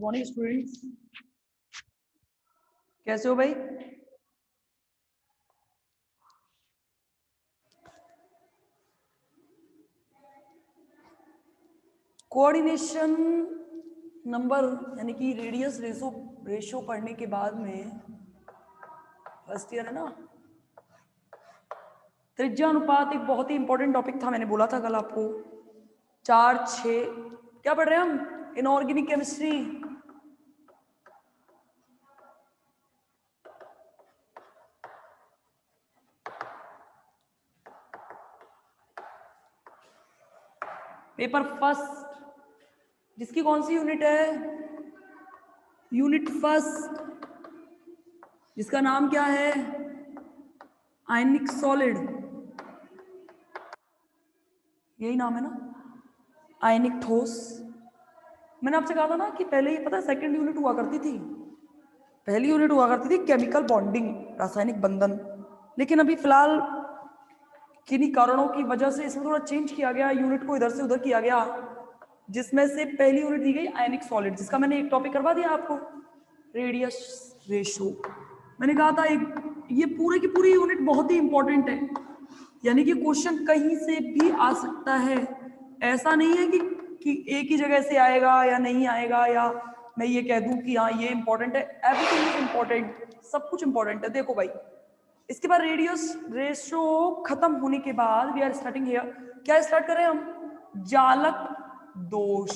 Good morning students, कैसे हो भाई? कोऑर्डिनेशन नंबर यानी कि रेडियस रेशो पढ़ने के बाद में फर्स्ट ईयर है ना, त्रिज्या अनुपात एक बहुत ही इंपॉर्टेंट टॉपिक था। मैंने बोला था कल आपको 4-6 क्या पढ़ रहे हैं हम? Inorganic chemistry. पेपर फर्स्ट, जिसकी कौन सी यूनिट है? यूनिट फर्स्ट, जिसका नाम क्या है? आयनिक सॉलिड, यही नाम है ना, आयनिक ठोस। मैंने आपसे कहा था ना कि पहले ये पता है सेकंड यूनिट हुआ करती थी, पहली यूनिट हुआ करती थी केमिकल बॉन्डिंग, रासायनिक बंधन। लेकिन अभी फिलहाल किन्हीं कारणों की वजह से इसमें थोड़ा चेंज किया गया, यूनिट को इधर से उधर किया गया, जिसमें से पहली यूनिट दी गई आयनिक सॉलिड, जिसका मैंने एक टॉपिक करवा दिया आपको, रेडियस रेशो। मैंने कहा था एक ये पूरे की पूरी यूनिट बहुत ही इंपॉर्टेंट है, यानी कि क्वेश्चन कहीं से भी आ सकता है। ऐसा नहीं है कि एक ही जगह से आएगा या नहीं आएगा, या मैं ये कह दूं कि हाँ ये इंपॉर्टेंट है। एवरीथिंग इज इंपॉर्टेंट, सब कुछ इंपॉर्टेंट है। देखो भाई, इसके बाद रेडियस रेशो खत्म होने के बाद वी आर स्टार्टिंग हियर। क्या स्टार्ट कर रहे हैं हम? जालक दोष।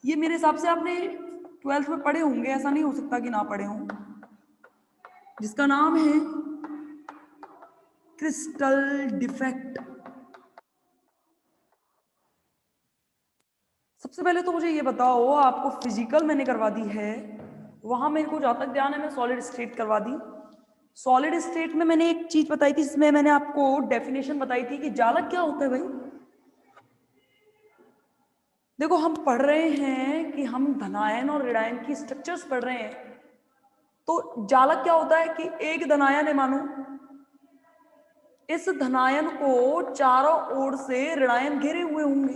ये मेरे हिसाब से आपने 12th में पढ़े होंगे, ऐसा नहीं हो सकता कि ना पढ़े हों, जिसका नाम है क्रिस्टल डिफेक्ट। सबसे पहले तो मुझे ये बताओ, आपको फिजिकल मैंने करवा दी है, वहां मेरे को जहां तक ध्यान है मैं सॉलिड स्टेट करवा दी। सॉलिड स्टेट में मैंने एक चीज बताई थी, जिसमें मैंने आपको डेफिनेशन बताई थी कि जालक क्या होता है भाई। देखो, हम पढ़ रहे हैं कि हम धनायन और ऋणायन की स्ट्रक्चर्स पढ़ रहे हैं, तो जालक क्या होता है कि एक धनायन है मानो, इस धनायन को चारों ओर से ऋणायन घेरे हुए होंगे।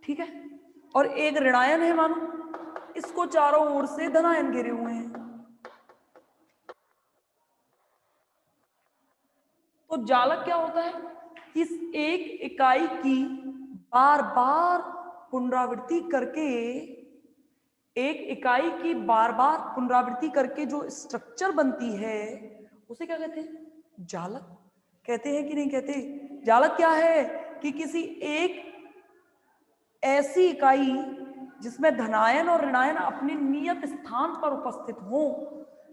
ठीक है, और एक ऋणायन है मानो, इसको चारों ओर से धनायन घेरे हुए हैं। तो जालक क्या होता है? इस एक इकाई की बार बार पुनरावृत्ति करके, एक इकाई की बार बार पुनरावृत्ति करके जो स्ट्रक्चर बनती है, उसे क्या कहते हैं? जालक कहते हैं कि नहीं कहते? जालक क्या है कि किसी एक ऐसी इकाई जिसमें धनायन और ऋणायन अपने नियत स्थान पर उपस्थित हो,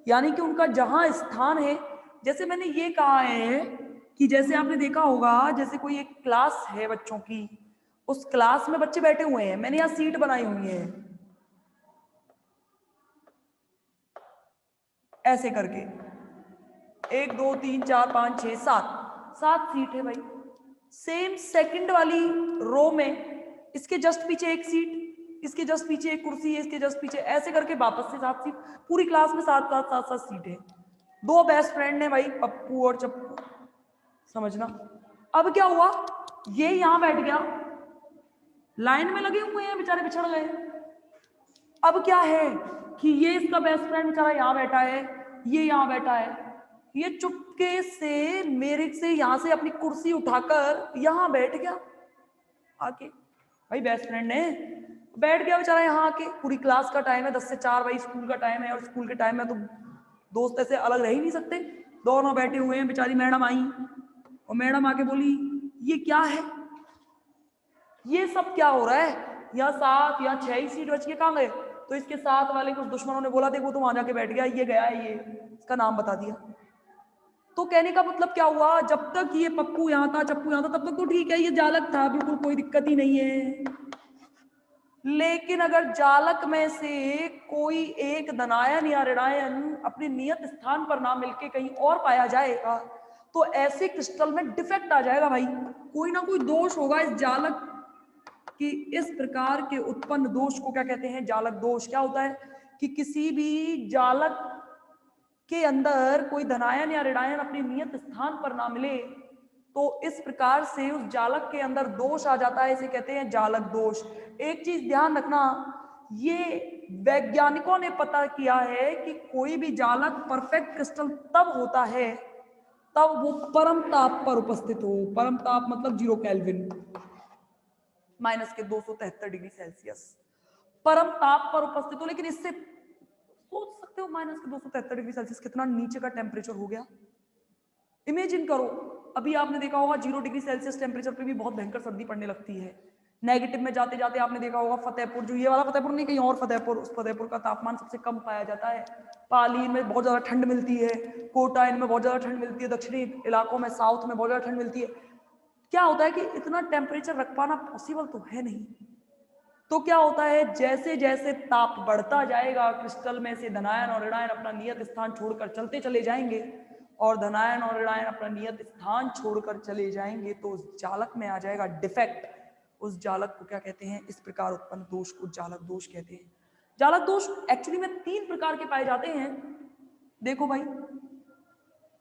यानी कि उनका जहां स्थान है। जैसे मैंने ये कहा है कि जैसे आपने देखा होगा, जैसे कोई एक क्लास है बच्चों की, उस क्लास में बच्चे बैठे हुए हैं, मैंने यहां सीट बनाई हुई है ऐसे करके, 1 2 3 4 5 6 7 सीट है भाई। सेम सेकंड वाली रो में इसके जस्ट पीछे एक सीट, इसके जस्ट पीछे एक कुर्सी है, इसके जस्ट पीछे, ऐसे करके वापस से 7 सीट। पूरी क्लास में 7 सीट है। 2 बेस्ट फ्रेंड है भाई, पप्पू और चप्पू, समझना। अब क्या हुआ, ये यहां बैठ गया, लाइन में लगे हुए हैं बेचारे, बिछड़ गए। अब क्या है कि ये इसका बेस्ट फ्रेंड बेचारा यहां बैठा है, ये यहां बैठा है, ये चुपके से मेरे से यहां से अपनी कुर्सी उठाकर यहां बैठ गया आके। भाई बेस्ट फ्रेंड ने बैठ गया बेचारा यहाँ आके। पूरी क्लास का टाइम है 10 से 4 भाई, स्कूल का टाइम है, और स्कूल के टाइम में तो दोस्त ऐसे अलग रह ही नहीं सकते। दोनों बैठे हुए हैं, बेचारी मैडम आई और मैडम आके बोली ये क्या है, ये सब क्या हो रहा है? यहाँ 7 या 6 ही सीट बच के कहाँ गए? तो इसके साथ वाले कुछ दुश्मनों ने बोला देखो तो वहां जाके बैठ गया, ये गया है, ये इसका नाम बता दिया। तो कहने का मतलब क्या हुआ, जब तक ये पप्पू यहाँ था, चप्पू यहाँ था, तब तक तो ठीक है, ये जालक था, बिल्कुल कोई दिक्कत ही नहीं है। लेकिन अगर जालक में से कोई एक धनायन या ऋणायन अपने नियत स्थान पर ना मिलके कहीं और पाया जाएगा, तो ऐसे क्रिस्टल में डिफेक्ट आ जाएगा भाई। कोई ना कोई दोष होगा इस जालक कि इस प्रकार के उत्पन्न दोष को क्या कहते हैं? जालक दोष। क्या होता है कि किसी भी जालक के अंदर कोई धनायन या ऋणायन अपने नियत स्थान पर ना मिले, तो इस प्रकार से उस जालक के अंदर दोष आ जाता है, इसे कहते हैं जालक दोष। एक चीज ध्यान रखना, ये वैज्ञानिकों ने पता किया है कि कोई भी जालक परफेक्ट क्रिस्टल तब होता है तब वो परम ताप पर उपस्थित हो। परम ताप मतलब 0 केल्विन, माइनस के 273 डिग्री सेल्सियस परम ताप पर उपस्थित हो। लेकिन इससे सोच सकते हो माइनस के 273 डिग्री सेल्सियस कितना नीचे का टेम्परेचर हो गया। इमेजिन करो, अभी आपने देखा होगा 0 डिग्री सेल्सियस टेम्परेचर पे भी बहुत भयंकर सर्दी पड़ने लगती है। नेगेटिव में जाते जाते आपने देखा होगा फतेहपुर, जो ये वाला फतेहपुर नहीं, कहीं और फतेहपुर, उस फतेहपुर का तापमान सबसे कम पाया जाता है। पाली में बहुत ज्यादा ठंड मिलती है, कोटा इनमें बहुत ज्यादा ठंड मिलती है, दक्षिणी इलाकों में साउथ में बहुत ज्यादा ठंड मिलती है। क्या होता है कि इतना टेम्परेचर रख पाना पॉसिबल तो है नहीं। तो क्या होता है, जैसे जैसे ताप बढ़ता जाएगा क्रिस्टल में से धनायन और ऋणायन अपना नियत स्थान छोड़कर चलते चले जाएंगे, और धनायन और ऋणायन अपना नियत स्थान छोड़कर चले जाएंगे, तो उस जालक में आ जाएगा डिफेक्ट। उस जालक को क्या कहते हैं, इस प्रकार उत्पन्न दोष को जालक दोष कहते हैं। जालक दोष एक्चुअली में 3 प्रकार के पाए जाते हैं। देखो भाई,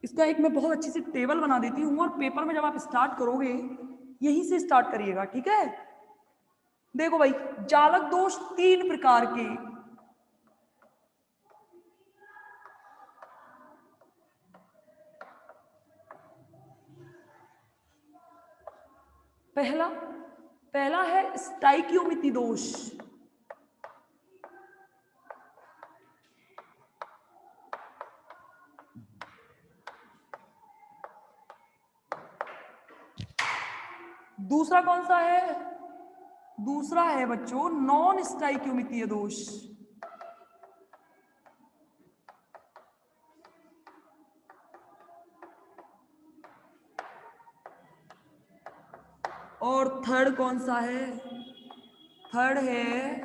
इसका एक मैं बहुत अच्छी सी टेबल बना देती हूँ, और पेपर में जब आप स्टार्ट करोगे यहीं से स्टार्ट करिएगा, ठीक है। देखो भाई, जालक दोष 3 प्रकार के। पहला है स्टाइकियोमिति दोष। दूसरा कौन सा है? दूसरा है बच्चों नॉन स्टाइकियोमितीय दोष। और थर्ड कौन सा है? थर्ड है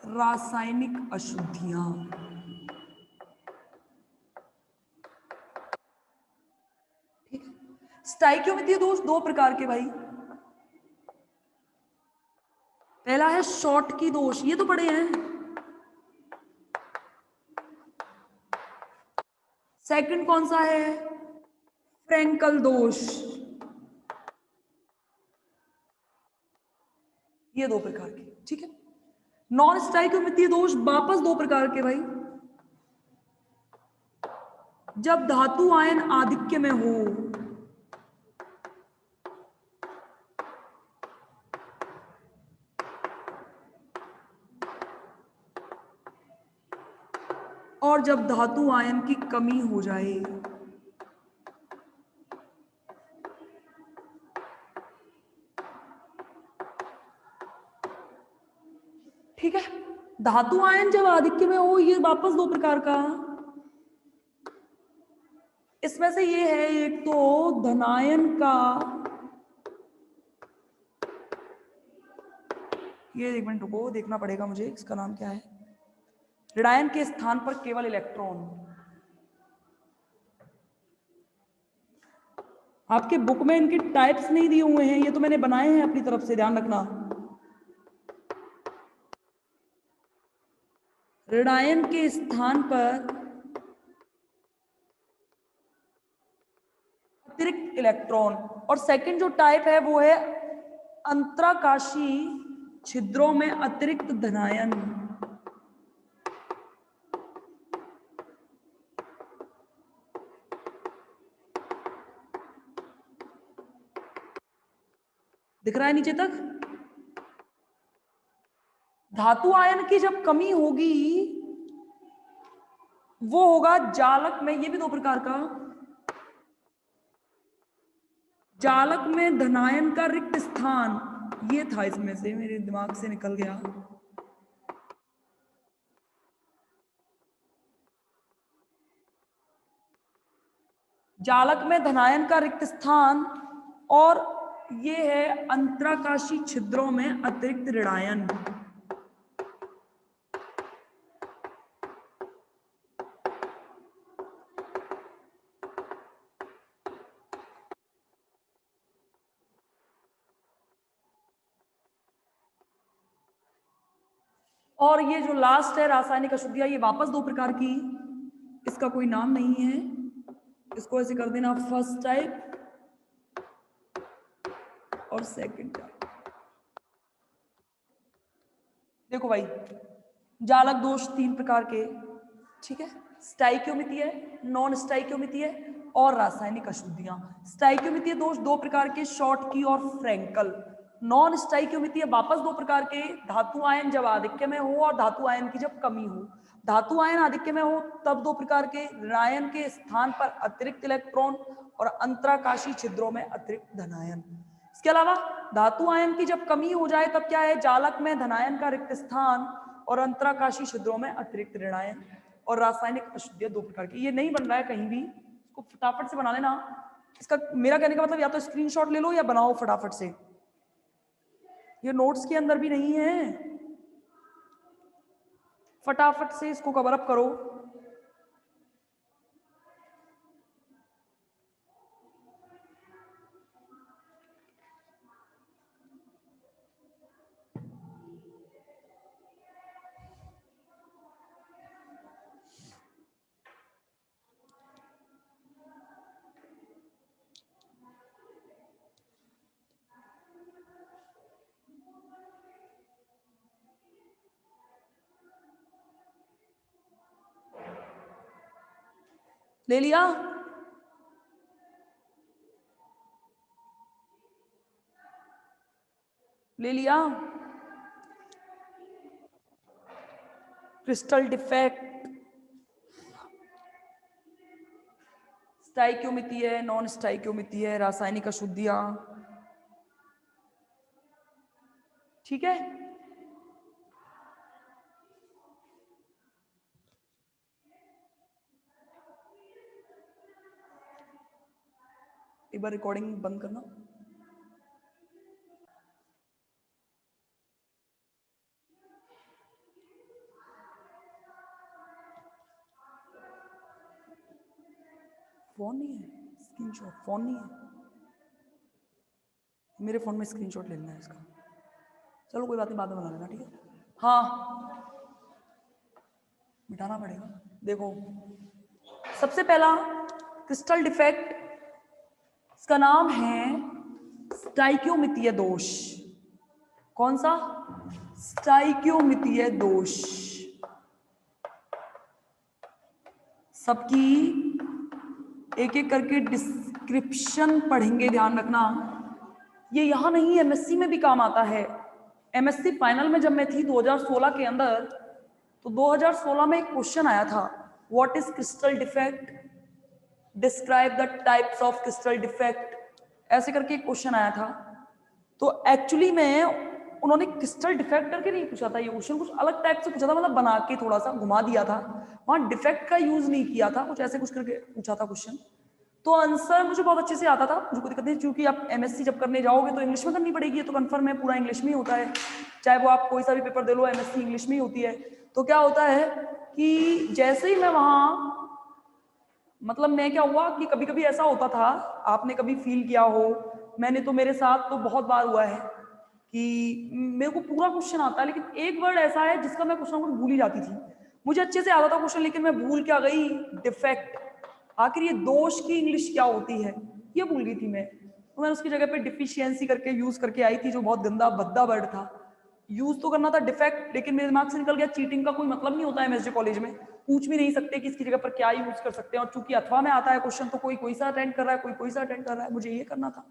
रासायनिक अशुद्धियां। ठीक है। स्टाइकियोमितीय दोष 2 प्रकार के भाई। पहला है शॉर्ट की दोष, ये तो पढ़े हैं। सेकंड कौन सा है? फ्रैंकल दोष। ये 2 प्रकार के, ठीक है। नॉन स्टाइकियोमितीय दोष वापस 2 प्रकार के भाई। जब धातु आयन आधिक्य में हो, और जब धातु आयन की कमी हो जाए। ठीक है, धातु आयन जब आधिक्य में हो, ये वापस 2 प्रकार का। इसमें से ये है एक तो धनायन का, ये 1 मिनट रुको, देखना पड़ेगा मुझे इसका नाम क्या है। ऋणायन के स्थान पर केवल इलेक्ट्रॉन। आपके बुक में इनके टाइप्स नहीं दिए हुए हैं, ये तो मैंने बनाए हैं अपनी तरफ से, ध्यान रखना। ऋणायन के स्थान पर अतिरिक्त इलेक्ट्रॉन। और सेकंड जो टाइप है वो है अंतराकाशी छिद्रों में अतिरिक्त धनायन। दिख रहा है नीचे तक? धातु आयन की जब कमी होगी, वो होगा जालक में, ये भी 2 प्रकार का। जालक में धनायन का रिक्त स्थान, ये था इसमें से, मेरे दिमाग से निकल गया। जालक में धनायन का रिक्त स्थान, और ये है अंतराकाशी छिद्रों में अतिरिक्त ऋणायन। और ये जो लास्ट है रासायनिक अशुद्धियां, ये वापस 2 प्रकार की, इसका कोई नाम नहीं है। इसको ऐसे कर देना फर्स्ट टाइप और सेकंड टाइप। देखो भाई, जालक दोष 3 प्रकार के, ठीक है, स्टाइक्योमितीय, नॉन स्टाइक्योमितीय और रासायनिक अशुद्धियां। स्टाइक्योमितीय दोष 2 प्रकार के, शॉर्टकी और फ्रैंकल। नॉन स्टाइक्योमितीय वापस 2 प्रकार के, धातु आयन जब आधिक्य में हो और धातु आयन की जब कमी हो। धातु आयन आधिक्य में हो तब 2 प्रकार के, ऋणायन के स्थान पर अतिरिक्त इलेक्ट्रॉन और अंतराकाशी छिद्रों में अतिरिक्त धनायन। इसके अलावा धातु आयन की जब कमी हो जाए तब क्या है, जालक में धनायन का रिक्त स्थान और अंतराकाशी छिद्रों में अतिरिक्त ऋणायन। और रासायनिक अशुद्धियां 2 प्रकार की। ये नहीं बन रहा है कहीं भी, इसको फटाफट से बना लेना। इसका मेरा कहने का मतलब या तो स्क्रीनशॉट ले लो या बनाओ फटाफट से, ये नोट्स के अंदर भी नहीं है। फटाफट से इसको कवर अप करो। ले लिया? ले लिया? क्रिस्टल डिफेक्ट, स्टाइक्योमितीय, नॉन स्टाइक्योमितीय, रासायनिक अशुद्धियां, ठीक है। एक बार रिकॉर्डिंग बंद करना। फोन नहीं है, स्क्रीनशॉट फोन नहीं है, मेरे फोन में स्क्रीनशॉट ले लेना है इसका। चलो कोई बात नहीं, बाद में बना लेना, ठीक है। हाँ, मिटाना पड़ेगा। देखो, सबसे पहला क्रिस्टल डिफेक्ट, इसका नाम है स्टाइक्योमितीय दोष। कौन सा? स्टाइक्योमितीय दोष। सबकी एक एक करके डिस्क्रिप्शन पढ़ेंगे, ध्यान रखना। ये यहां नहीं, एमएससी में भी काम आता है। एमएससी फाइनल में जब मैं थी 2016 के अंदर, तो 2016 में एक क्वेश्चन आया था, what is crystal defect, describe the types of crystal defect, ऐसे करके एक क्वेश्चन आया था। तो एक्चुअली में उन्होंने क्रिस्टल डिफेक्ट करके नहीं पूछा था, ये क्वेश्चन कुछ अलग टाइप से पूछा था, मतलब बना के थोड़ा सा घुमा दिया था, वहां डिफेक्ट का यूज नहीं किया था, कुछ ऐसे कुछ करके पूछा था क्वेश्चन। तो आंसर मुझे बहुत अच्छे से आता था, मुझे कोई दिक्कत नहीं, क्योंकि आप एमएससी जब करने जाओगे तो इंग्लिश में करनी पड़ेगी, ये तो कंफर्म है, पूरा इंग्लिश में ही होता है, चाहे वो आप कोई सा भी पेपर दे लो, एमएससी इंग्लिश में ही होती है। तो क्या होता है कि जैसे ही मैं वहां, मतलब मैं क्या हुआ कि कभी कभी ऐसा होता था, आपने कभी फील किया हो, मैंने तो, मेरे साथ तो बहुत बार हुआ है कि मेरे को पूरा क्वेश्चन आता है लेकिन एक वर्ड ऐसा है जिसका मैं कुछ ना कुछ भूल ही जाती थी। मुझे अच्छे से आता था क्वेश्चन लेकिन मैं भूल क्या गई, डिफेक्ट। आखिर ये दोष की इंग्लिश क्या होती है, ये भूल गई थी मैं। तो मैंने उसकी जगह पे डिफिशियंसी करके यूज करके आई थी, जो बहुत गंदा भद्दा वर्ड था। यूज तो करना था डिफेक्ट, लेकिन मेरे दिमाग से निकल गया। चीटिंग का कोई मतलब नहीं होता है एमएसजे कॉलेज में, पूछ भी नहीं सकते कि इसकी जगह पर क्या यूज कर सकते हैं। और चूंकि अथवा में आता है क्वेश्चन, तो कोई कोई सा अटेंड कर रहा है, कोई कोई सा अटेंड कर रहा है, मुझे ये करना था,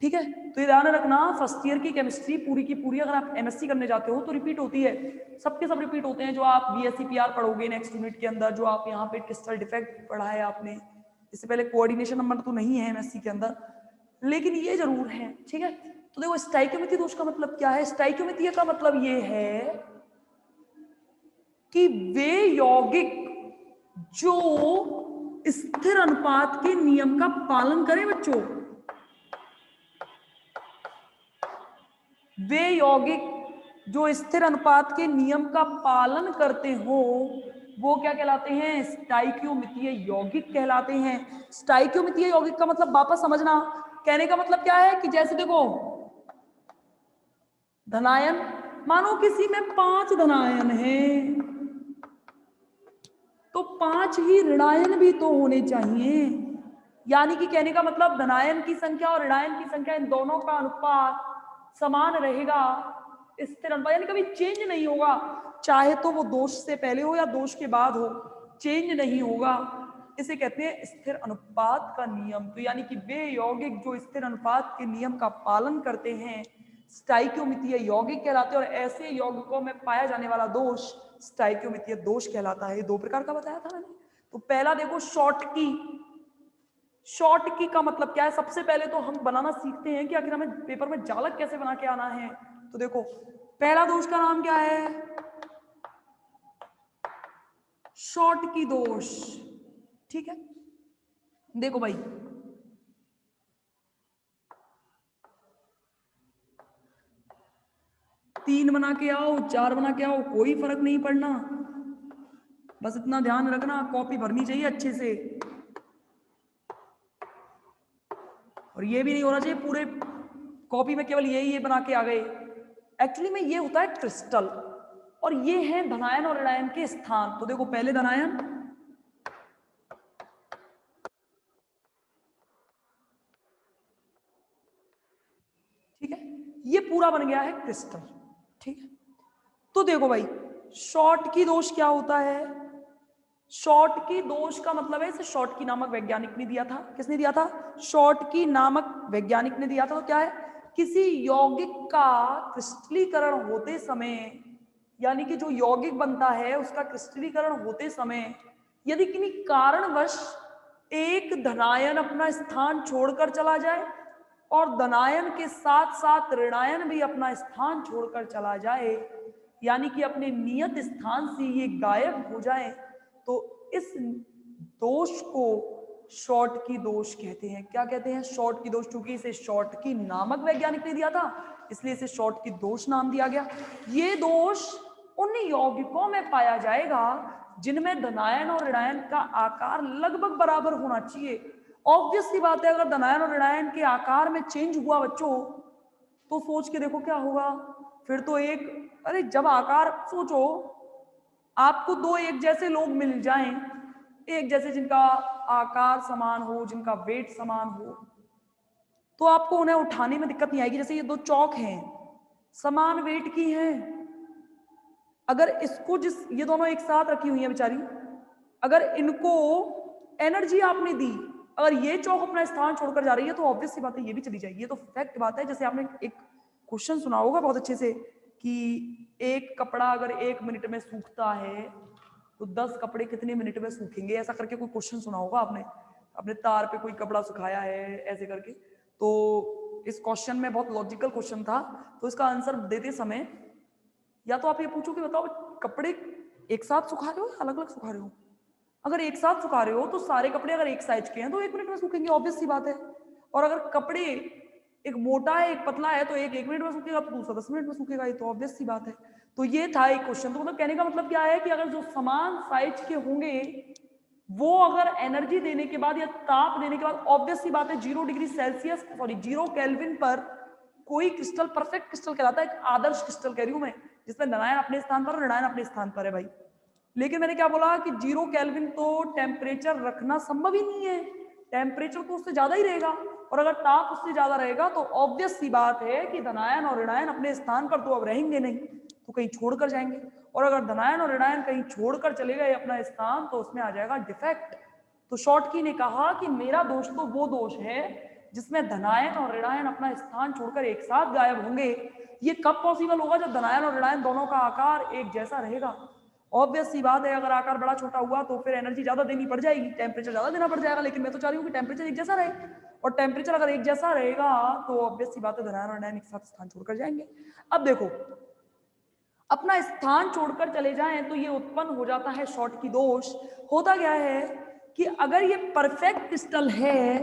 ठीक है। तो ये ध्यान रखना, फर्स्ट ईयर की केमिस्ट्री पूरी की पूरी अगर आप एमएससी करने जाते हो तो रिपीट होती है, सबके सब रिपीट होते हैं। जो आप बीएससी पीआर पढ़ोगे नेक्स्ट यूनिट के अंदर, जो आप यहाँ पे क्रिस्टल डिफेक्ट पढ़ा है आपने, इससे पहले कोऑर्डिनेशन नंबर तो नहीं है एमएससी के अंदर, लेकिन ये जरूर है, ठीक है। तो देखो, स्टाइक्योमितीय दोष का मतलब क्या है? स्टाइक्योमितीय का मतलब ये है कि वे यौगिक जो स्थिर अनुपात के नियम का पालन करें, बच्चों, वे यौगिक जो स्थिर अनुपात के नियम का पालन करते हो, वो क्या कहलाते हैं? स्टाइक्योमितीय यौगिक कहलाते हैं। स्टाइक्योमितीय यौगिक का मतलब वापस समझना, कहने का मतलब क्या है कि जैसे देखो, धनायन, मानो किसी में 5 धनायन हैं तो 5 ही ऋणायन भी तो होने चाहिए। यानी कि कहने का मतलब धनायन की संख्या और ऋणायन की संख्या इन दोनों का अनुपात समान रहेगा, स्थिर अनुपात, यानी कभी चेंज नहीं होगा, चाहे तो वो दोष से पहले हो या दोष के बाद हो, चेंज नहीं होगा। इसे कहते हैं स्थिर अनुपात का नियम। तो यानी कि वे यौगिक जो स्थिर अनुपात के नियम का पालन करते हैं स्टाइक्योमितीय यौगिक कहलाते हैं, और ऐसे यौगिकों में पाया जाने वाला दोष स्टाइक्योमितीय दोष कहलाता है। दो प्रकार का बताया था मैंने। तो पहला देखो शॉर्टकी। शॉर्टकी का मतलब क्या है? सबसे पहले तो हम बनाना सीखते हैं कि आखिर हमें पेपर में जालक कैसे बना के आना है। तो देखो पहला दोष का नाम क्या है? शॉर्टकी दोष। ठीक है, देखो भाई तीन बना के आओ, चार बना के आओ, कोई फर्क नहीं पड़ना, बस इतना ध्यान रखना कॉपी भरनी चाहिए अच्छे से, और ये भी नहीं होना चाहिए पूरे कॉपी में केवल ये बना के आ गए। एक्चुअली में ये होता है क्रिस्टल, और ये है धनायन और ऋणायन के स्थान। तो देखो पहले धनायन, ठीक है, ये पूरा बन गया है क्रिस्टल। ठीक है, तो देखो भाई शॉर्टकी दोष क्या होता है? शॉर्टकी दोष का मतलब है, इसे शॉर्टकी नामक वैज्ञानिक ने दिया था। किसने दिया था? शॉर्टकी नामक वैज्ञानिक ने दिया था। तो क्या है? किसी यौगिक का क्रिस्टलीकरण होते समय, यानी कि जो यौगिक बनता है उसका क्रिस्टलीकरण होते समय यदि किन्हीं कारणवश एक धनायन अपना स्थान छोड़कर चला जाए और धनायन के साथ साथ ऋणायन भी अपना स्थान छोड़कर चला जाए, यानी कि अपने नियत स्थान से ये गायब हो जाए, तो इस दोष को शॉर्टकी दोष कहते हैं। क्या कहते हैं? शॉर्टकी दोष। चूंकि इसे शॉर्टकी नामक वैज्ञानिक ने दिया था इसलिए इसे शॉर्टकी दोष नाम दिया गया। ये दोष उन यौगिकों में पाया जाएगा जिनमें धनायन और ऋणायन का आकार लगभग बराबर होना चाहिए। ऑब्वियस सी बात है, अगर धनायन और ऋणायन के आकार में चेंज हुआ बच्चों, तो सोच के देखो क्या होगा फिर तो अरे जब आकार, सोचो आपको दो एक जैसे लोग मिल जाएं, एक जैसे जिनका आकार समान हो, जिनका वेट समान हो, तो आपको उन्हें उठाने में दिक्कत नहीं आएगी। जैसे ये दो चौक हैं, समान वेट की हैं, अगर इसको ये दोनों एक साथ रखी हुई हैं बेचारी, अगर इनको एनर्जी आपने दी, अगर ये चौक अपना स्थान छोड़कर जा रही है तो ऑब्वियस सी बात है ये भी चली जाएगी। ये तो फैक्ट बात है। जैसे आपने एक क्वेश्चन सुना होगा बहुत अच्छे से कि एक कपड़ा अगर 1 मिनट में सूखता है तो 10 कपड़े कितने मिनट में सूखेंगे, ऐसा करके कोई क्वेश्चन सुना होगा आपने। अपने तार पे कोई कपड़ा सुखाया है ऐसे करके, तो इस क्वेश्चन में बहुत लॉजिकल क्वेश्चन था। तो इसका आंसर देते समय या तो आप ये पूछो कि बताओ कपड़े एक साथ सुखा रहे हो या अलग अलग सुखा रहे हो? अगर एक साथ सुखा रहे हो तो सारे कपड़े अगर एक साइज के हैं तो 1 मिनट में सूखेंगे, ऑब्वियस सी बात है। और अगर कपड़े एक मोटा है एक पतला है तो एक 1 मिनट में सूखेगा तो दूसरा 10 मिनट में सूखेगा, ये तो ऑब्वियस सी बात है। तो ये था एक क्वेश्चन। तो मतलब कहने का मतलब क्या है कि अगर जो समान साइज के होंगे वो अगर एनर्जी देने के बाद या ताप देने के बाद, ऑब्वियस सी बात है 0 डिग्री सेल्सियस 0 केल्विन पर कोई क्रिस्टल परफेक्ट क्रिस्टल कहलाता है। एक आदर्श क्रिस्टल कह रही हूं मैं, जिसमें धनायन अपने स्थान पर और ऋणायन अपने स्थान पर है भाई। लेकिन मैंने क्या बोला कि 0 केल्विन तो टेम्परेचर रखना संभव ही नहीं है, टेम्परेचर तो उससे ज्यादा ही रहेगा, और अगर ताप उससे ज्यादा रहेगा तो ऑब्वियस सी बात है कि धनायन और ऋणायन अपने स्थान पर तो अब रहेंगे नहीं, तो कहीं छोड़कर जाएंगे। और अगर धनायन और ऋणायन कहीं छोड़कर चले गए अपना स्थान तो उसमें आ जाएगा डिफेक्ट। तो शॉर्टकी ने कहा कि मेरा दोष तो वो दोष है जिसमें धनायन और ऋणायन अपना स्थान छोड़कर एक साथ गायब होंगे। ये कब पॉसिबल होगा? जब धनायन और ऋणायन दोनों का आकार एक जैसा रहेगा। ऑब्वियस सी बात है, अगर आकार बड़ा छोटा हुआ तो फिर एनर्जी ज्यादा देनी पड़ जाएगी, टेम्परेचर ज्यादा देना पड़ जाएगा। लेकिन मैं तो चाह रही हूँ कि टेम्परेचर एक जैसा रहे, और टेम्परेचर अगर एक जैसा रहेगा तो ऑब्वियस सी बात है धनायन और ऋणायन एक साथ स्थान छोड़कर जाएंगे। अब देखो अपना स्थान छोड़कर चले जाएं तो ये उत्पन्न हो जाता है शॉर्टकी दोष। होता क्या है कि अगर ये परफेक्ट क्रिस्टल है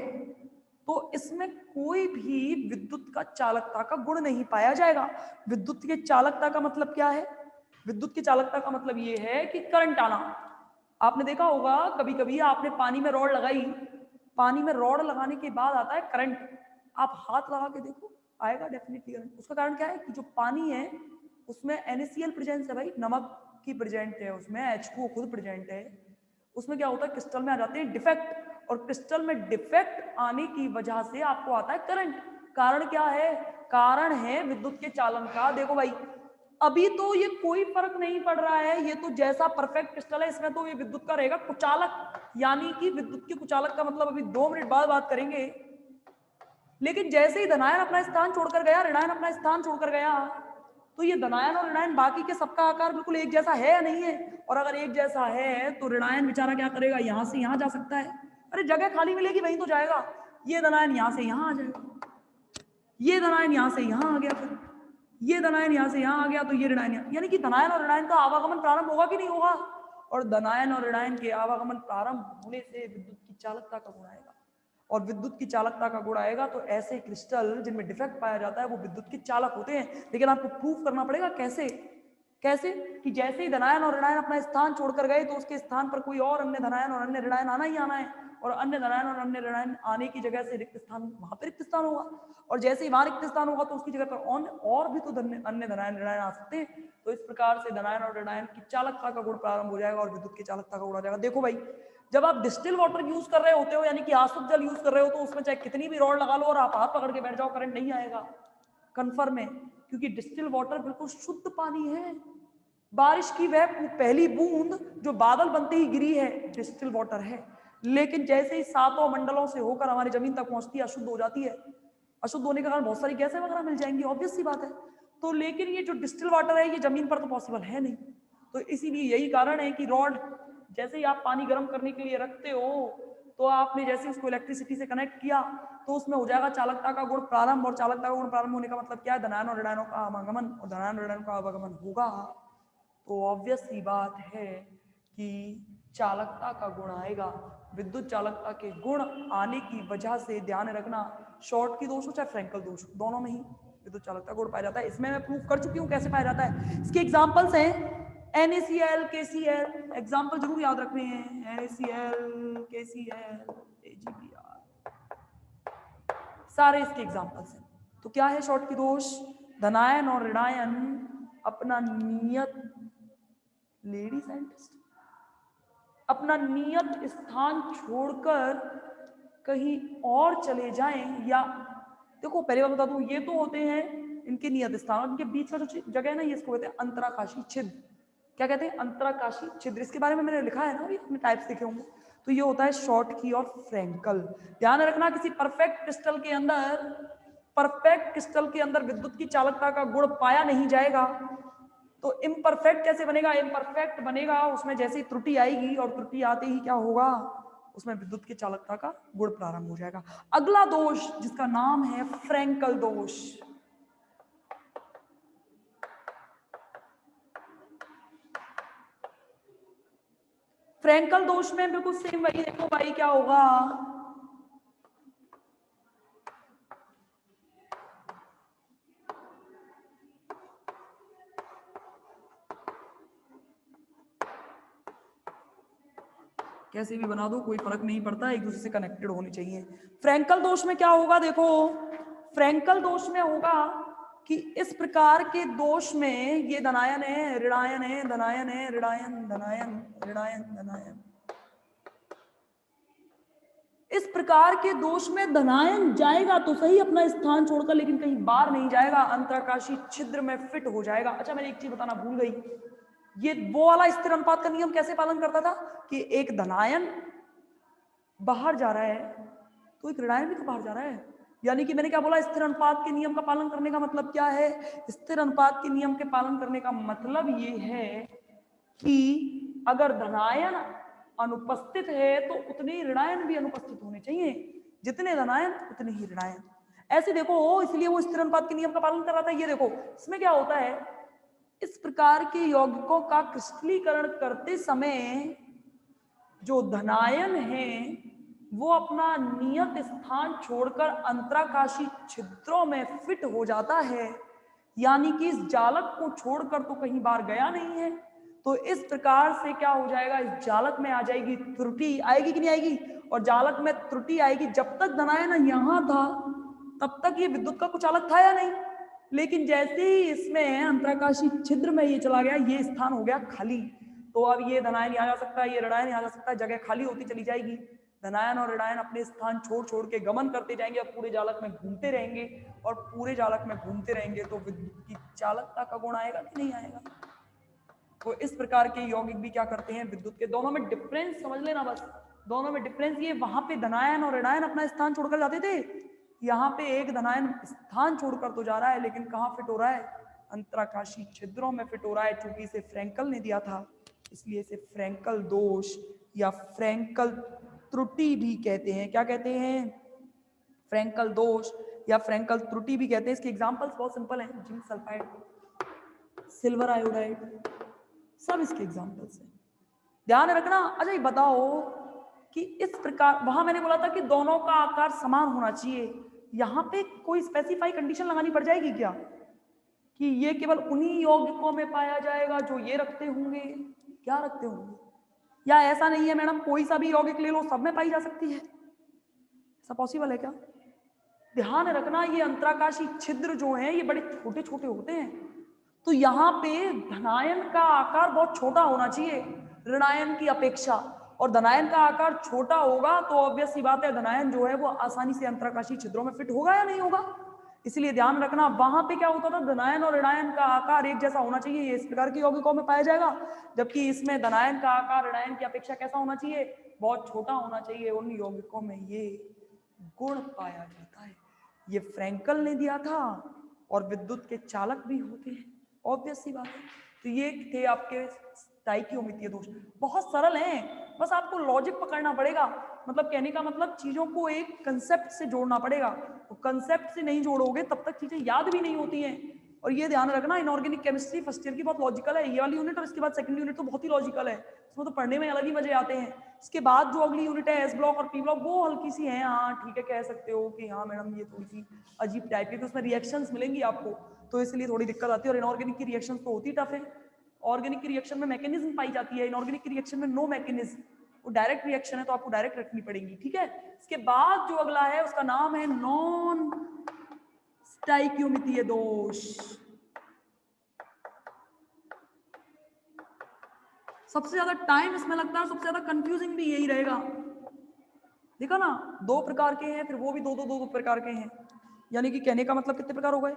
तो इसमें कोई भी विद्युत का चालकता का गुण नहीं पाया जाएगा। विद्युत के चालकता का मतलब क्या है? विद्युत की चालकता का मतलब ये है कि करंट आना। आपने देखा होगा कभी कभी आपने पानी में रॉड लगाई, पानी में रॉड लगाने के बाद आता है करंट, आप हाथ लगा के देखो आएगा डेफिनेटली करंट। उसका कारण क्या है कि जो पानी है उसमें NaCl प्रेजेंस है भाई, नमक की प्रेजेंट है उसमें, H2O खुद प्रेजेंट है। उसमें क्या होता है क्रिस्टल में आ जाते हैं डिफेक्ट, और क्रिस्टल में डिफेक्ट आने की वजह से आपको आता है करंट। कारण क्या है? कारण है विद्युत के चालन का। देखो भाई, अभी तो ये कोई फर्क नहीं पड़ रहा है, ये तो जैसा परफेक्ट क्रिस्टल है इसमें तो ये विद्युत का रहेगा कुचालक, यानी कि विद्युत के कुचालक का मतलब अभी 2 मिनट बाद बात करेंगे। लेकिन जैसे ही धनायन अपना स्थान छोड़कर गया, ऋणायन अपना स्थान छोड़कर गया, तो ये धनायन और ऋणायन बाकी के सबका आकार बिल्कुल एक जैसा है या नहीं है? और अगर एक जैसा है तो ऋणायन बेचारा क्या करेगा, यहां से यहां जा सकता है। अरे जगह खाली मिलेगी वहीं तो जाएगा। ये धनायन यहां से यहां आ जाएगा, ये धनायन यहां से यहां आ गया, फिर ये धनायन यहां से यहां आ गया, तो ये ऋणायन, यानी कि धनायन और ऋणायन का आवागमन प्रारंभ होगा कि नहीं होगा? और धनायन और ऋणायन के आवागमन प्रारंभ होने से विद्युत की चालकता का गुण आएगा, और विद्युत की चालकता का गुण आएगा तो ऐसे क्रिस्टल जिनमें डिफेक्ट पाया जाता है वो विद्युत के चालक होते हैं। लेकिन आपको प्रूफ करना पड़ेगा कैसे? कैसे कि जैसे ही धनायन और ऋणायन अपना स्थान छोड़कर गए तो उसके स्थान पर कोई और अन्य धनायन और अन्य ऋणायन आना ही आना है, और अन्य धनायन और अन्य ऋणायन आने की जगह से रिक्त स्थान, वहां पर रिक्त स्थान होगा, और जैसे ही वहां रिक्त स्थान होगा तो उसकी जगह पर और भी तो अन्य धनायन ऋणायन आ सकते हैं। तो इस प्रकार से धनायन और ऋणायन की चालकता का गुण प्रारंभ हो जाएगा और विद्युत की चालकता का गुण आ जाएगा। देखो भाई, जब आप डिस्टिल वाटर यूज कर रहे होते हो, यानी कि आसुत जल यूज कर रहे हो, तो उसमें चाहे कितनी भी रॉड लगा लो और आप हाथ पकड़ के बैठ जाओ, करंट नहीं आएगा, कंफर्म है, क्योंकि डिस्टिल वाटर बिल्कुल शुद्ध पानी है। बारिश की वह पहली बूंद जो बादल बनते ही गिरी है, डिस्टिल वाटर है। लेकिन जैसे ही 7 मंडलों से होकर हमारी जमीन तक पहुंचती है, अशुद्ध हो जाती है। अशुद्ध होने के कारण बहुत सारी गैसें वगैरह मिल जाएंगी, ऑब्वियस सी बात है। तो लेकिन ये जो डिस्टिल वाटर है ये जमीन पर तो पॉसिबल है नहीं। तो इसीलिए यही कारण है कि रॉड जैसे ही आप पानी गर्म करने के लिए रखते हो, तो आपने जैसे उसको इलेक्ट्रिसिटी से कनेक्ट किया तो उसमें हो जाएगा चालकता का गुण प्रारंभ, और चालकता का गुण प्रारंभ होने का मतलब क्या है? धनायन और ऋणायनों का आवागमन, और धनायन और ऋणायनों का आवागमन होगा तो ऑब्वियस सी बात है कि चालकता का गुण आएगा। विद्युत चालकता के गुण आने की वजह से ध्यान रखना, शॉर्ट की दोष हो चाहे फ्रैंकल दोष हो, दोनों में ही विद्युत चालकता गुण पाया जाता है। इसमें मैं प्रूफ कर चुकी हूँ कैसे पाया जाता है। इसके एग्जांपल्स हैं NaCl, KCl, एग्जांपल जरूर याद रखने हैं। NaCl, KCl, AgBr, सारे इसके एग्जांपल्स हैं। तो क्या है शॉर्ट की दोष? धनायन और ऋणायन अपना नियत, लेडी साइंटिस्ट, अपना नियत स्थान छोड़कर कहीं और चले जाएं, या देखो पहले बात बता दूं, ये तो होते हैं इनके नियत स्थान, इनके बीच का जो जगह है ना, ये इसको कहते हैं अंतराकाशी छिद्र। क्या कहते हैं? अंतराकाशी छिद्र। इसके बारे में मैंने लिखा है ना, अपने टाइप्स लिखे होंगे। तो ये होता है शॉर्ट की और फ्रैंकल। ध्यान रखना, किसी परफेक्ट क्रिस्टल के अंदर, परफेक्ट क्रिस्टल के अंदर विद्युत की चालकता का गुण पाया नहीं जाएगा, तो इम्परफेक्ट कैसे बनेगा? इम्परफेक्ट बनेगा उसमें जैसे ही त्रुटि आएगी, और त्रुटि आते ही क्या होगा? उसमें विद्युत की चालकता का गुण प्रारंभ हो जाएगा। अगला दोष जिसका नाम है फ्रैंकल दोष। फ्रैंकल दोष में बिल्कुल सेम वही, देखो भाई क्या होगा, कैसे भी बना दो कोई फर्क नहीं पड़ता, एक दूसरे से कनेक्टेड होनी चाहिए। फ्रैंकल दोष में क्या होगा? देखो, फ्रैंकल दोष में होगा कि इस प्रकार के दोष में ये धनायन है, ऋणायन है, धनायन है, ऋणायन, धनायन, ऋणायन, धनायन, इस प्रकार के दोष में धनायन जाएगा तो सही अपना स्थान छोड़कर, लेकिन कहीं बाहर नहीं जाएगा, अंतराकाशी छिद्र में फिट हो जाएगा। अच्छा, मैंने एक चीज बताना भूल गई, ये वो वाला स्थिर अनुपात का नियम कैसे पालन करता था कि एक धनायन बाहर जा रहा है तो एक ऋणायन भी तो बाहर जा रहा है। यानी कि मैंने क्या बोला, स्थिर अनुपात के नियम का पालन करने का मतलब क्या है? स्थिर अनुपात के नियम के पालन करने का मतलब ये है कि अगर धनायन अनुपस्थित है तो उतने ही ऋणायन भी अनुपस्थित होने चाहिए, जितने धनायन उतने ही ऋणायन। ऐसे देखो, इसलिए वो स्थिर अनुपात के नियम का पालन कर रहा था। ये देखो, इसमें क्या होता है, इस प्रकार के यौगिकों का क्रिस्टलीकरण करते समय जो धनायन है वो अपना नियत स्थान छोड़कर अंतराकाशी छिद्रों में फिट हो जाता है, यानी कि इस जालक को छोड़कर तो कहीं बाहर गया नहीं है। तो इस प्रकार से क्या हो जाएगा, इस जालक में आ जाएगी त्रुटि, आएगी कि नहीं आएगी? और जालक में त्रुटि आएगी। जब तक धनायन यहां था तब तक ये विद्युत का कुचालक था या नहीं? लेकिन जैसे ही इसमें अंतराकाशी छिद्र में ये चला गया, ये स्थान हो गया खाली, तो अब ये धनायन आ जा सकता है, ये ऋणायन आ जा सकता है, जगह खाली होती चली जाएगी। धनायन और ऋणायन अपने स्थान छोड़ छोड़ के गमन करते जाएंगे और पूरे जालक में घूमते रहेंगे, और पूरे जालक में घूमते रहेंगे तो विद्युत की चालकता का गुण आएगा कि नहीं आएगा। तो इस प्रकार के यौगिक भी क्या करते हैं, विद्युत के, दोनों में डिफरेंस समझ लेना बस, दोनों में डिफरेंस ये, वहां पे धनायन और ऋणायन अपना स्थान छोड़कर जाते थे, यहाँ पे एक धनायन स्थान छोड़कर तो जा रहा है, लेकिन कहाँ फिट हो रहा है, अंतराकाशी छिद्रों में फिट हो रहा है। चूंकि इसे फ्रैंकल ने दिया था, इसलिए इसे फ्रैंकल दोष या फ्रैंकल त्रुटि भी कहते हैं। क्या कहते हैं, फ्रैंकल दोष या फ्रैंकल त्रुटि भी कहते हैं। इसके एग्जांपल्स बहुत सिंपल हैं, जिंक सल्फाइड, सिल्वर आयोडाइड, सब इसके एग्जांपल्स हैं, ध्यान रखना। अच्छा ये बताओ कि इस प्रकार, वहां मैंने बोला था कि दोनों का आकार समान होना चाहिए, यहाँ पे कोई स्पेसिफाई कंडीशन लगानी पड़ जाएगी क्या, कि ये केवल उन्हीं यौगिकों में पाया जाएगा जो ये रखते होंगे, क्या रखते होंगे, या ऐसा नहीं है मैडम कोई सा भी यौगिक ले लो सब में पाई जा सकती है, ऐसा पॉसिबल है क्या। ध्यान रखना ये अंतराकाशी छिद्र जो हैं ये बड़े छोटे छोटे होते हैं, तो यहाँ पे धनायन का आकार बहुत छोटा होना चाहिए ऋणायन की अपेक्षा, और धनायन का आकार छोटा होगा तो ऑब्वियस सी बात है धनायन जो है वो आसानी से अंतराकाशी छिद्रों में फिट होगा या नहीं होगा। इसलिए ध्यान रखना वहां पे क्या होता था, धनायन और ऋणायन का आकार एक जैसा होना चाहिए, ये इस प्रकार के यौगिकों में पाया जाएगा, जबकि इसमें धनायन का आकार ऋणायन की अपेक्षा कैसा होना चाहिए, बहुत छोटा होना चाहिए, उन यौगिकों में ये गुण पाया जाता है। ये फ्रैंकल ने दिया था, और विद्युत के चालक भी होते हैं, ऑब्वियस सी बात है। तो ये थे आपके स्टाइकियोमितीय दोष, बहुत सरल हैं, बस आपको लॉजिक पकड़ना पड़ेगा, मतलब कहने का मतलब चीजों को एक कंसेप्ट से जोड़ना पड़ेगा, तो कंसेप्ट से नहीं जोड़ोगे तब तक चीजें याद भी नहीं होती हैं। और ये ध्यान रखना इनऑर्गेनिक केमिस्ट्री फर्स्ट ईयर की बहुत लॉजिकल है, ये वाली यूनिट, और इसके बाद सेकंड यूनिट तो बहुत ही लॉजिकल है, इसमें तो पढ़ने में अलग ही मजे आते हैं। इसके बाद जो अगली यूनिट है एस ब्लॉक और पी ब्लॉक, वो हल्की सी है, हाँ ठीक है कह सकते हो कि हाँ मैडम ये थोड़ी सी अजीब टाइप की, तो उसमें रिएक्शंस मिलेंगी आपको, तो इसलिए थोड़ी दिक्कत आती है, और इनऑर्गेनिक की रिएक्शंस तो होती टफ है, ऑर्गेनिक की रिएक्शन में मैकेनिज्म पाई जाती है, इनऑर्गेनिक की रिएक्शन में नो मैकेनिज्म, वो डायरेक्ट रिएक्शन है तो आपको डायरेक्ट रखनी पड़ेगी, ठीक है। इसके बाद जो अगला है उसका नाम है नॉन स्टाइकियोमितीय दोष। सबसे ज्यादा टाइम इसमें लगता है, सबसे ज्यादा कंफ्यूजिंग भी यही रहेगा, देखा ना, दो प्रकार के हैं, फिर वो भी दो प्रकार के हैं, यानी कि कहने का मतलब कितने प्रकार हो गए,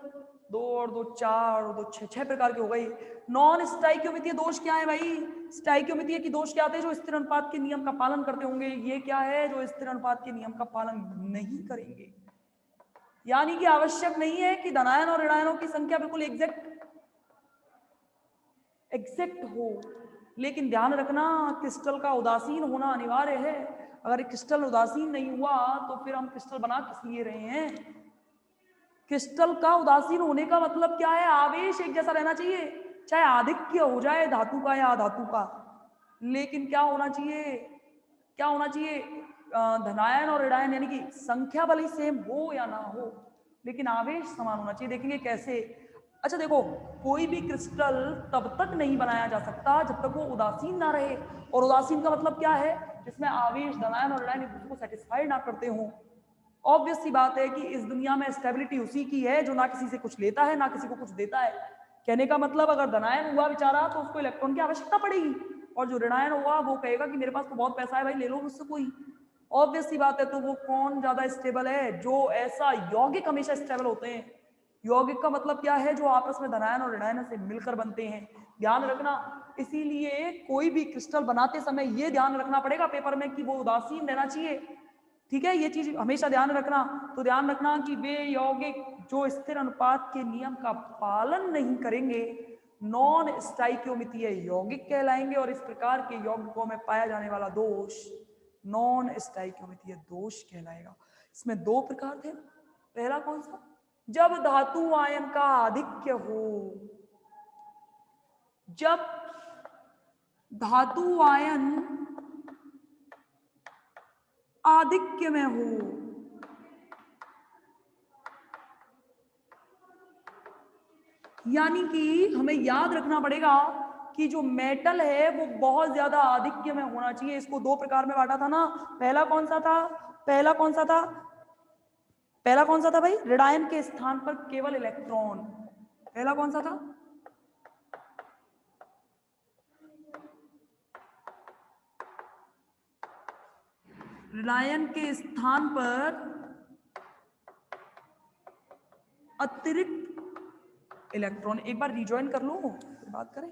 दो और दो चार और दो छह प्रकार के हो गए। नॉन स्टाइकियोमितीय दोष क्या है भाई, स्टाइकियोमितीय की दोष क्या आते हैं, जो स्थिर अनुपात के नियम का पालन करते होंगे, ये क्या है, जो स्थिर अनुपात के नियम का पालन नहीं करेंगे, यानी कि आवश्यक नहीं है कि धनायन और ऋणायनों की संख्या बिल्कुल एग्जैक्ट हो, लेकिन ध्यान रखना क्रिस्टल का उदासीन होना अनिवार्य है, अगर क्रिस्टल उदासीन नहीं हुआ तो फिर हम क्रिस्टल बना किस लिए रहे हैं। क्रिस्टल का उदासीन होने का मतलब क्या है, आवेश एक जैसा रहना चाहिए, चाहे आधिक्य हो जाए धातु का या अधातु का, लेकिन क्या होना चाहिए, क्या होना चाहिए, धनायन और ऋणायन यानी कि संख्या भले सेम हो या ना हो, लेकिन आवेश समान होना चाहिए। देखेंगे कैसे, अच्छा देखो, कोई भी क्रिस्टल तब तक नहीं बनाया जा सकता जब तक वो उदासीन ना रहे, और उदासीन का मतलब क्या है, जिसमें आवेश धनायन और ऋणायन एक दूसरे को सेटिस्फाइड ना करते हो। ऑब्वियस सी बात है कि इस दुनिया में स्टेबिलिटी उसी की है जो ना किसी से कुछ लेता है ना किसी को कुछ देता है, कहने का मतलब अगर धनायन हुआ बेचारा तो उसको इलेक्ट्रॉन की आवश्यकता पड़ेगी, और जो ऋणायन हुआ वो कहेगा कि मेरे पास तो बहुत पैसा है भाई, ले लो मुझसे कोई, ऑब्वियस सी बात है। तो वो कौन ज्यादा स्टेबल है, जो ऐसा यौगिक हमेशा स्टेबल होते हैं, यौगिक का मतलब क्या है, जो आपस में धनायन और ऋणायन से मिलकर बनते हैं, ध्यान रखना। इसीलिए कोई भी क्रिस्टल बनाते समय ये ध्यान रखना पड़ेगा पेपर में कि वो उदासीन रहना चाहिए, ठीक है, ये चीज हमेशा ध्यान रखना। तो ध्यान रखना कि वे यौगिक जो स्थिर अनुपात के नियम का पालन नहीं करेंगे नॉन स्टाइकियोमितीय यौगिक कहलाएंगे, और इस प्रकार के यौगिकों में पाया जाने वाला दोष नॉन स्टाइकियोमितीय दोष कहलाएगा। इसमें दो प्रकार थे, पहला कौन सा, जब धातु आयन का आधिक्य हो, जब धातु आयन आधिक्य में हो, यानी कि हमें याद रखना पड़ेगा कि जो मेटल है वो बहुत ज्यादा आधिक्य में होना चाहिए। इसको दो प्रकार में बांटा था ना, पहला कौन सा था, पहला कौन सा था, पहला कौन सा था भाई, ऋणायन के स्थान पर केवल इलेक्ट्रॉन, पहला कौन सा था, लायन के स्थान पर अतिरिक्त इलेक्ट्रॉन। एक बार रिजॉइन कर लो फिर बात करें।